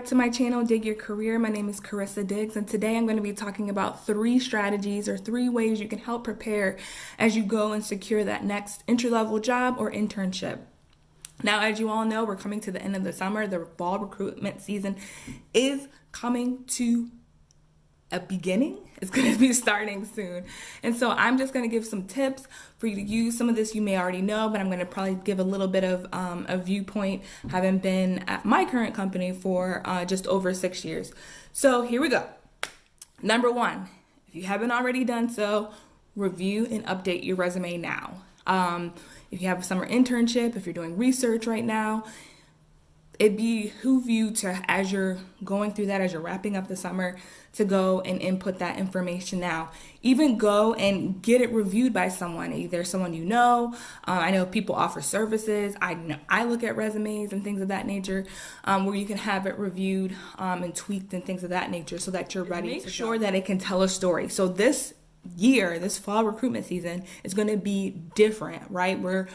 back to my channel, Dig Your Career. My name is Carissa Diggs, and today I'm going to be talking about 3 strategies or 3 ways you can help prepare as you go and secure that next entry-level job or internship. Now, as you all know, we're coming to the end of the summer. The fall recruitment season is coming to a beginning. It's going to be starting soon. And so I'm just going to give some tips for you to use. Some of this you may already know, but I'm going to probably give a little bit of a viewpoint, having been at my current company for just over 6 years. So here we go. Number 1, if you haven't already done so, review and update your resume now. If you have a summer internship, if you're doing research right now, it'd behoove you to, as you're going through that, as you're wrapping up the summer, to go and input that information now. Even go and get it reviewed by someone, either someone you know. I know people offer services. I look at resumes and things of that nature, where you can have it reviewed and tweaked and things of that nature, so that you're ready. Make sure that it can tell a story. So this year, this fall recruitment season is going to be different, right? We're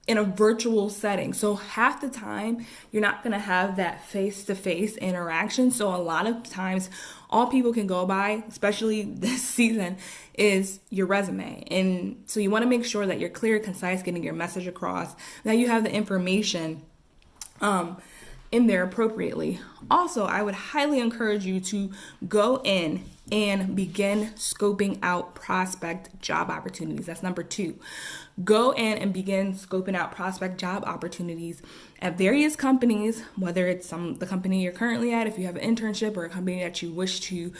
in a virtual setting. So half the time you're not going to have that face-to-face interaction. So a lot of times all people can go by, especially this season, is your resume. And so you want to make sure that you're clear, concise, getting your message across, that you have the information in there appropriately. Also, I would highly encourage you to go in and begin scoping out prospect job opportunities. That's number 2. Go in and begin scoping out prospect job opportunities at various companies, whether it's the company you're currently at, if you have an internship, or a company that you wish to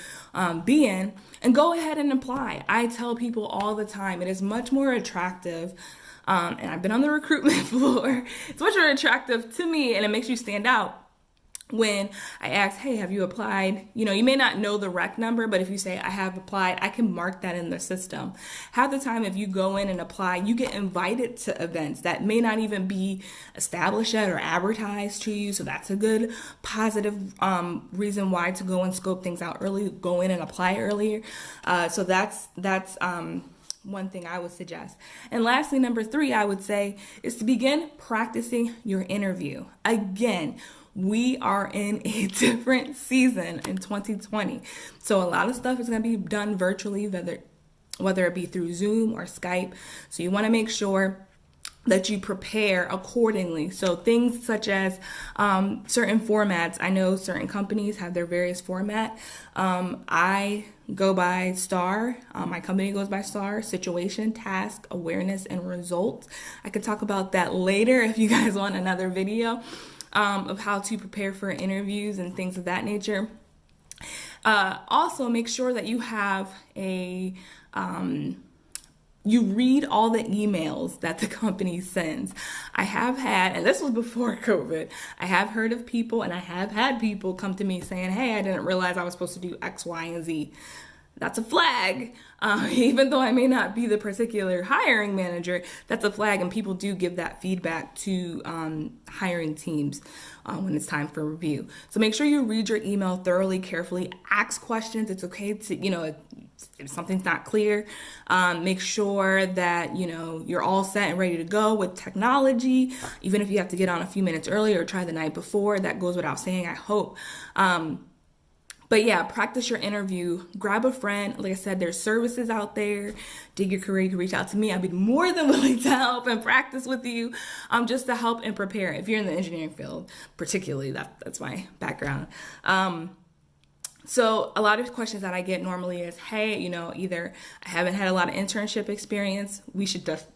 be in, and go ahead and apply. I tell people all the time, it is much more attractive, and I've been on the recruitment floor, it's much more attractive to me, and it makes you stand out when I ask, hey, have you applied? You know, you may not know the rec number, but if you say I have applied, I can mark that in the system. Half the time, if you go in and apply, you get invited to events that may not even be established yet or advertised to you. So that's a good positive reason why to go and scope things out early, go in and apply earlier. So that's one thing I would suggest. And lastly, number 3, I would say, is to begin practicing your interview. Again, we are in a different season in 2020. So a lot of stuff is going to be done virtually, whether it be through Zoom or Skype. So you want to make sure that you prepare accordingly. So things such as certain formats. I know certain companies have their various format. I go by STAR. My company goes by STAR: situation, task, awareness, and results. I could talk about that later if you guys want another video of how to prepare for interviews and things of that nature. Also, make sure that you have you read all the emails that the company sends. I have had, and this was before COVID, I have heard of people, and I have had people come to me saying, hey, I didn't realize I was supposed to do X, Y, and Z. That's a flag. Even though I may not be the particular hiring manager, that's a flag, and people do give that feedback to hiring teams when it's time for review. So make sure you read your email thoroughly, carefully, ask questions. It's okay to, if something's not clear, make sure that, you're all set and ready to go with technology, even if you have to get on a few minutes early or try the night before. That goes without saying, I hope. But yeah, practice your interview. Grab a friend. Like I said, there's services out there. Dig Your Career. You can reach out to me. I'd be more than willing to help and practice with you, just to help and prepare. If you're in the engineering field, particularly, that's my background. So a lot of questions that I get normally is, hey, either I haven't had a lot of internship experience. We should just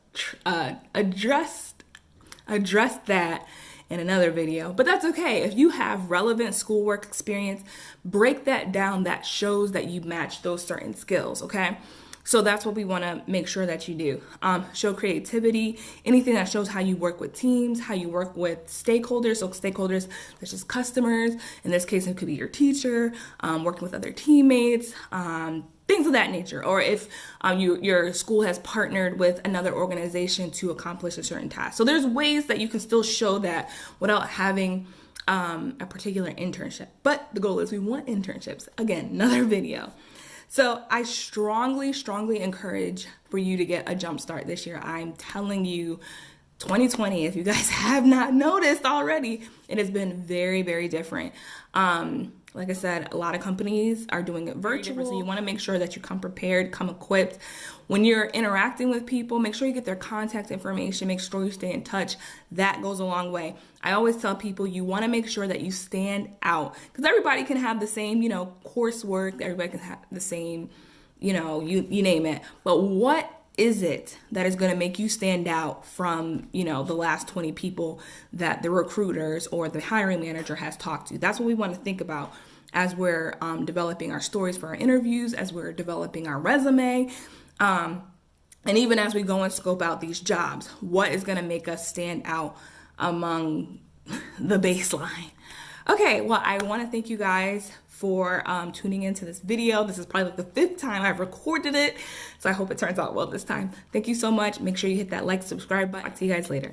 address that in another video, but that's okay. If you have relevant schoolwork experience, break that down. That shows that you match those certain skills, okay? So that's what we want to make sure that you do. Show creativity, anything that shows how you work with teams, how you work with stakeholders. So stakeholders, such as customers. In this case, it could be your teacher, working with other teammates, things of that nature. Or if your school has partnered with another organization to accomplish a certain task. So there's ways that you can still show that without having a particular internship. But the goal is we want internships. Again, another video. So I strongly encourage for you to get a jump start this year. I'm telling you, 2020, if you guys have not noticed already, it has been very, very different. Like I said, a lot of companies are doing it virtual, so you want to make sure that you come prepared, come equipped. When you're interacting with people, make sure you get their contact information, make sure you stay in touch. That goes a long way. I always tell people you want to make sure that you stand out, because everybody can have the same, coursework, everybody can have the same, you name it. But what is it that is going to make you stand out from, the last 20 people that the recruiters or the hiring manager has talked to? That's what we want to think about as we're developing our stories for our interviews, as we're developing our resume, and even as we go and scope out these jobs. What is going to make us stand out among the baseline? Okay, well, I want to thank you guys for tuning into this video. This is probably like the 5th time I've recorded it, so I hope it turns out well this time. Thank you so much. Make sure you hit that like, subscribe button. I'll see you guys later.